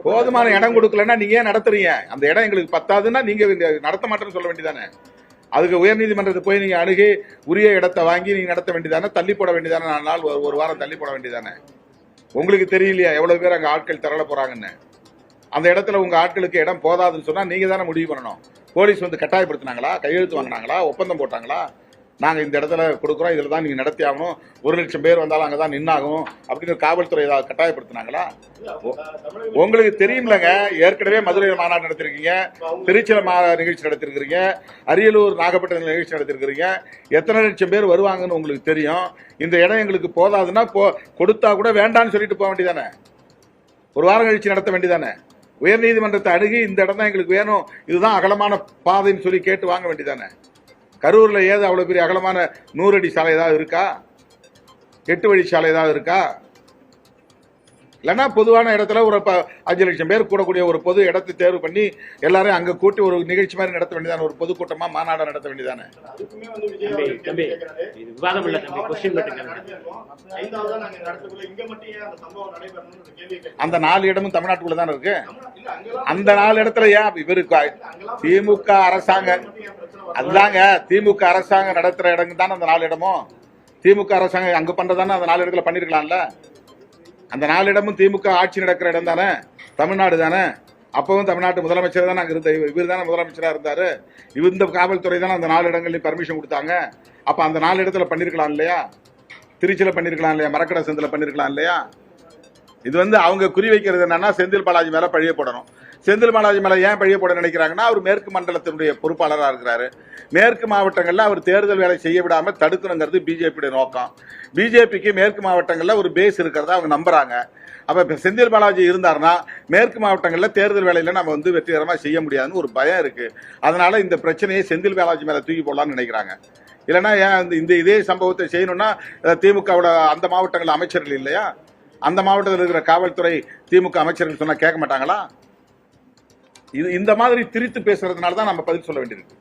போதுமான இடம் கொடுக்கலன்னா நீங்க ஏன் நடத்துறீங்க? அந்த இடம் எங்களுக்கு பத்தாதுன்னா நீங்க நடத்த மாட்டேன்னு சொல்ல வேண்டியதானே? அதுக்கு உயர்நீதிமன்றத்தை போய் நீங்க அணுகி உரிய இடத்தை வாங்கி நீங்க நடத்த வேண்டியதானே? தள்ளி போட வேண்டியதானே? 4 நாள் ஒரு வாரம் தள்ளி போட வேண்டியதானே? உங்களுக்கு தெரியலையா எவ்வளவு பேர் அங்க ஆட்கள் திரள போறாங்கன்னு? அந்த இடத்துல உங்க ஆட்களுக்கு இடம் போதாதுன்னு சொன்னா நீங்க தானே முடிவு பண்ணணும். போலீஸ் வந்து கட்டாயப்படுத்தினாங்களா? கையெழுத்து வாங்கினாங்களா? ஒப்பந்தம் போட்டாங்களா? நாங்க இந்த இடத்துல கொடுக்குறோம், இதுல தான் நீங்க நடத்தி ஆகணும், 1 லட்சம் பேர் வந்தாலும் அங்கதான் நின்னாகும் அப்படின்னு காவல்துறை ஏதாவது கட்டாயப்படுத்தினாங்களா? உங்களுக்கு தெரியும்லங்க, ஏற்கனவே மதுரையில் மாநாடு நடத்திருக்கீங்க, திருச்சியில நிகழ்ச்சி நடத்திருக்கிறீங்க, அரியலூர் நாகப்பட்டினம் நிகழ்ச்சி நடத்திருக்கிறீங்க. எத்தனை லட்சம் பேர் வருவாங்கன்னு உங்களுக்கு தெரியும். இந்த இடம் எங்களுக்கு போதாதுன்னா கொடுத்தா கூட வேண்டான்னு சொல்லிட்டு போக வேண்டியதானே? ஒரு வாரம் கழிச்சு நடத்த வேண்டியதானே? உயர்நீதிமன்றத்தை அணுகி இந்த இடம் தான் எங்களுக்கு வேணும், இதுதான் அகலமான பாதைன்னு சொல்லி கேட்டு வாங்க வேண்டியதானே? கரூர்ல ஏது அவ்வளவு பெரிய அகலமான 100 அடி சாலை ஏதாவது இருக்கா? 8 வழி சாலை ஏதாவது இருக்கா? இல்லைன்னா பொதுவான இடத்துல ஒரு 5 லட்சம் பேர் கூடக்கூடிய ஒரு பொது இடத்தை தேர்வு பண்ணி எல்லாரும் அங்க கூட்டி ஒரு நிகழ்ச்சி மாதிரி நடத்த வேண்டியதானே? ஒரு பொதுக்கூட்டமா மாநாடு நடத்த வேண்டியதானே? அந்த 4 இடமும் தமிழ்நாட்டுக்குள்ள தானே இருக்கு. அந்த 4 இடத்துல ஏன் இவருக்கு திமுக அரசாங்கம் அதுதாங்க, திமுக அரசாங்கம் நடத்துற இடம் தானே அந்த 4 இடமும். திமுக அரசாங்கம் அங்க பண்றதானே அந்த 4 இடத்துல பண்ணிருக்கலாம்ல. அந்த 4 இடமும் திமுக ஆட்சி நடக்கிற இடம் தானே, தமிழ்நாடு தானே. அப்பவும் தமிழ்நாட்டு முதலமைச்சர் தானே அங்க இருந்த, இவர் தானே முதலமைச்சரா இருந்தாரு. இந்த காவல்துறை தானே அந்த 4 இடங்களையும் பர்மிஷன் கொடுத்தாங்க. அப்ப அந்த 4 இடத்துல பண்ணிருக்கலாம் இல்லையா? திருச்சியில பண்ணிருக்கலாம் இல்லையா? மரக்கடை சந்தில பண்ணிருக்கலாம் இல்லையா? இது வந்து அவங்க குறி வைக்கிறது என்னன்னா செந்தில் பாலாஜி மேல பழிய போடணும். செந்தில் பாலாஜி மேல ஏன் பழிய போட நினைக்கிறாங்கன்னா, அவர் மேற்கு மண்டலத்தினுடைய பொறுப்பாளராக இருக்கிறாரு. மேற்கு மாவட்டங்கள்ல அவர் தேர்தல் வேலை செய்ய விடாம தடுக்கணுங்கிறது பிஜேபியுடைய நோக்கம். பிஜேபிக்கு மேற்கு மாவட்டங்கள்ல ஒரு பேஸ் இருக்கிறதா அவங்க நம்புறாங்க. அப்ப செந்தில் பாலாஜி இருந்தாருன்னா மேற்கு மாவட்டங்கள்ல தேர்தல் வேலையில நம்ம வந்து வெற்றிகரமா செய்ய முடியாதுன்னு ஒரு பயம் இருக்கு. அதனால இந்த பிரச்சனையை செந்தில் பாலாஜி மேல தூக்கி போடலாம்னு நினைக்கிறாங்க. இல்லைன்னா ஏன் இதே சம்பவத்தை செய்யணும்னா திமுகவோட அந்த மாவட்டங்கள் அமைச்சர்கள் இல்லையா? அந்த மாவட்டத்தில் இருக்கிற காவல்துறை திமுக அமைச்சர்கள் சொன்னா கேட்க மாட்டாங்களா? இந்த மாதிரி திரித்து பேசுறதுனால தான் நம்ம பதில் சொல்ல வேண்டியிருக்கு.